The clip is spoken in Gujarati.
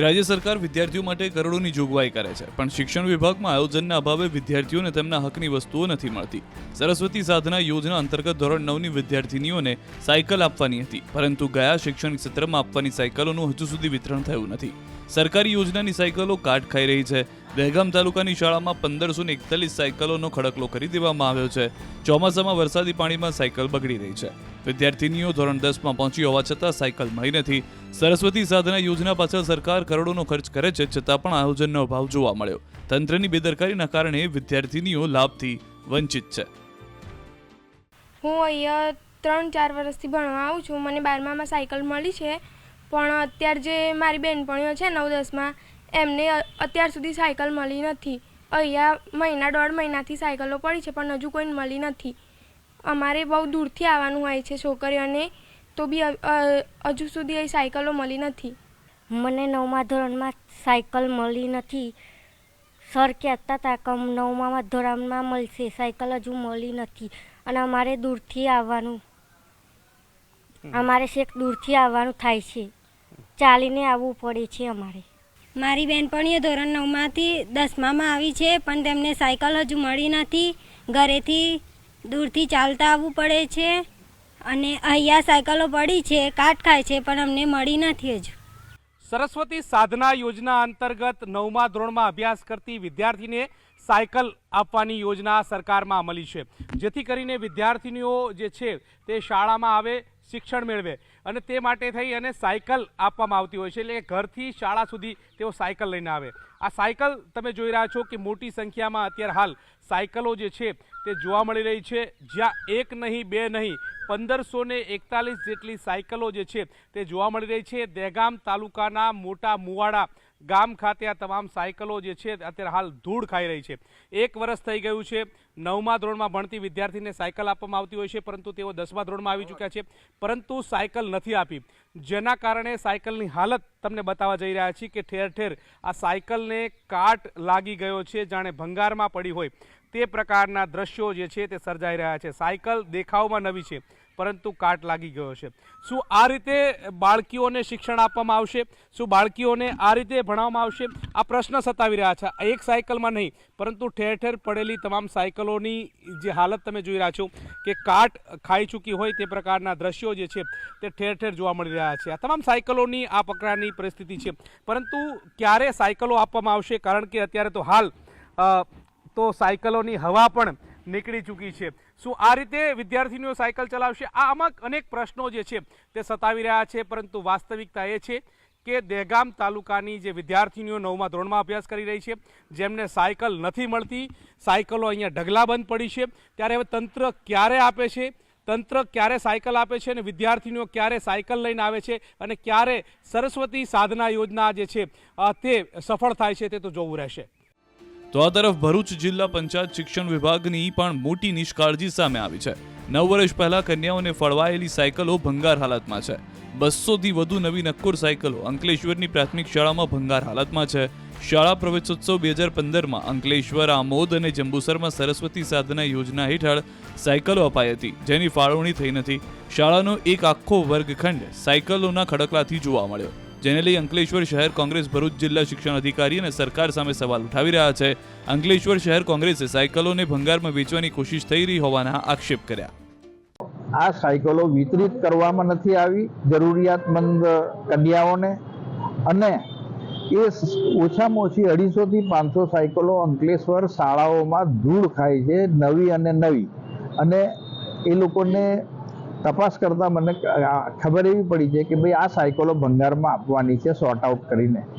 રાજ્ય સરકાર વિદ્યાર્થીઓ માટે કરોડોની જોગવાઈ કરે છે, પણ શિક્ષણ વિભાગમાં આયોજનના અભાવે વિદ્યાર્થીઓને તેમના હકની વસ્તુઓ નથી મળતી. સરસ્વતી સાધના યોજના અંતર્ગત ધોરણ 9ની વિદ્યાર્થીનીઓને સાયકલ આપવાની હતી, પરંતુ ગયા શૈક્ષણિક સત્રમાં આપવાની સાયકલોનું હજુ સુધી વિતરણ થયું નથી. સરકારી યોજનાની સાયકલો કાટ ખાઈ રહી છે. દહેગામ તાલુકાની શાળામાં 1541 સાયકલોનો ખડકલો કરી દેવામાં આવ્યો છે. ચોમાસામાં વરસાદી પાણીમાં સાયકલ બગડી રહી છે. વિદ્યાર્થીનીઓ ધોરણ 10માં પહોંચી હોવા છતાં સાયકલ મળી નથી. સરસ્વતી સાધના યોજના પાછળ સરકાર કરોડોનો ખર્ચ કરે છે, છતાં પણ આયોજનનો અભાવ જોવા મળ્યો. તંત્રની બેદરકારીના કારણે વિદ્યાર્થીનીઓ લાભથી વંચિત છે. હું અહીંયા 3-4 વર્ષથી ભણવા આવું છું. મને 12મામાં સાયકલ મળી છે, પણ અત્યારે જે મારી બહેનપણીઓ છે 9-10માં એમને અત્યાર સુધી સાયકલ મળી નથી. અહીંયા 1.5 મહિનાથી સાયકલો પડી છે, પણ હજુ કોઈને મળી નથી. અમારે બહુ દૂરથી આવવાનું હોય છે છોકરીઓને, તો બી હજુ સુધી એ સાયકલો મળી નથી. મને 9મા ધોરણમાં સાયકલ મળી નથી. સર કહેતા હતા કે 9મા ધોરણમાં મળશે, સાયકલ હજુ મળી નથી. અને અમારે દૂરથી આવવાનું થાય છે, ચાલીને આવવું પડે છે અમારે. મારી બહેનપણીઓ ધોરણ 9માંથી 10મામાં આવી છે, પણ તેમને સાયકલ હજુ મળી નથી. ઘરેથી દૂરથી ચાલતા આવવું પડે છે અને અહીંયા સાયકલો પડી છે, કાટ ખાય છે, પણ અમને મળી નથી હજુ. સરસ્વતી સાધના યોજના અંતર્ગત 9મા ધોરણમાં અભ્યાસ કરતી વિદ્યાર્થીને સાયકલ આપવાની યોજના સરકારમાં અમલી છે, જેથી કરીને વિદ્યાર્થીનીઓ જે છે તે શાળામાં આવે, શિક્ષણ મેળવે, અને તે માટે થઈ અને સાયકલ આપવામાં આવતી હોય છે. એટલે ઘરથી શાળા સુધી તેઓ સાયકલ લઈને આવે. આ સાયકલ તમે જોઈ રહ્યા છો કે મોટી સંખ્યામાં અત્યારે હાલ સાયકલો જે છે તે જોવા મળી રહી છે, જ્યાં 1 નહીં 2 નહીં 1541 જેટલી સાયકલો જે છે તે જોવા મળી રહી છે. દહેગામ તાલુકાના મોટા મુવાડા ગામ ખાતે આ તમામ સાયકલો જે છે અત્યારે હાલ ધૂળ ખાઈ રહી છે. 1 વર્ષ થઈ ગયું છે. 9મા ધોરણમાં ભણતી વિદ્યાર્થીને સાયકલ આપવામાં આવતી હોય છે, પરંતુ તેઓ 10મા ધોરણમાં આવી ચૂક્યા છે, પરંતુ સાયકલ નથી આપી, જેના કારણે સાયકલની હાલત તમને બતાવવા જઈ રહ્યા છીએ કે ઠેર ઠેર આ સાયકલને કાટ લાગી ગયો છે, જાણે ભંગારમાં પડી હોય તે પ્રકારના દ્રશ્યો જે છે તે સર્જાઈ રહ્યા છે. સાયકલ દેખાવમાં નવી છે, પરંતુ કાટ લાગી ગયો છે. શું આ રીતે બાળકીઓને શિક્ષણ આપવામાં આવશે? શું બાળકીઓને આ રીતે ભણાવવામાં આવશે? આ પ્રશ્ન સતાવી રહ્યા છે. એક સાયકલમાં નહીં, પરંતુ ઠેર ઠેર પડેલી તમામ સાયકલોની જે હાલત તમે જોઈ રહ્યા છો કે કાટ ખાઈ ચૂકી હોય તે પ્રકારના દ્રશ્યો જે છે તે ઠેર ઠેર જોવા મળી રહ્યા છે. આ તમામ સાયકલોની આ પ્રકારની પરિસ્થિતિ છે, પરંતુ ક્યારે સાયકલો આપવામાં આવશે? કારણ કે અત્યારે તો હાલ તો સાયકલોની હવા પણ નીકળી ચૂકી છે. શું આ રીતે વિદ્યાર્થીનીઓ સાયકલ ચલાવશે? આમાં અનેક પ્રશ્નો જે છે તે સતાવી રહ્યા છે, પરંતુ વાસ્તવિકતા એ છે કે દહેગામ તાલુકાની જે વિદ્યાર્થીનીઓ 9મા ધોરણમાં અભ્યાસ કરી રહી છે, જેમને સાયકલ નથી મળતી, સાયકલો અહીંયા ઢગલાબંધ પડી છે, ત્યારે હવે તંત્ર ક્યારે આપે છે, તંત્ર ક્યારે સાયકલ આપે છે, અને વિદ્યાર્થીનીઓ ક્યારે સાયકલ લઈને આવે છે, અને ક્યારે સરસ્વતી સાધના યોજના જે છે તે સફળ થાય છે, તે તો જોવું રહેશે. તો આ તરફ ભરૂચ જિલ્લા પંચાયત શિક્ષણ વિભાગની પણ મોટી નિષ્કાળજી સામે આવી છે. 9 વર્ષ પહેલા કન્યાઓને ફળવાયેલી સાયકલો ભંગાર હાલતમાં છે. 200થી વધુ નવી નક્કોર સાયકલો અંકલેશ્વરની પ્રાથમિક શાળામાં ભંગાર હાલતમાં છે. શાળા પ્રવેશોત્સવ 2015માં અંકલેશ્વર, આમોદ અને જંબુસરમાં સરસ્વતી સાધના યોજના હેઠળ સાયકલો અપાઈ હતી, જેની ફાળવણી થઈ નથી. શાળાનો એક આખો વર્ગખંડ સાયકલોના ખડકલાથી જોવા મળ્યો, જેને લઈ અંકલેશ્વર શહેર કોંગ્રેસ ભરૂચ જિલ્લા શિક્ષણ અધિકારી અને સરકાર સામે સવાલ ઉઠાવી રહ્યા છે. અંકલેશ્વર શહેર કોંગ્રેસે સાયકલોને ભંગારમાં વેચવાની કોશિશ થઈ રહી હોવાના આક્ષેપ કર્યા. આ સાયકલો વિતરિત કરવામાં નથી આવી જરૂરિયાતમંદ કન્યાઓને, અને એ ઓછામાં ઓછી 250 થી 500 સાયકલો અંકલેશ્વર શાળાઓમાં ધૂળ ખાય છે, નવી અને નવી. અને એ લોકોને તપાસ કરતાં મને ખબર એવી પડી છે કે ભાઈ આ સાયકલો ભંગારમાં આપવાની છે, સોર્ટ આઉટ કરીને.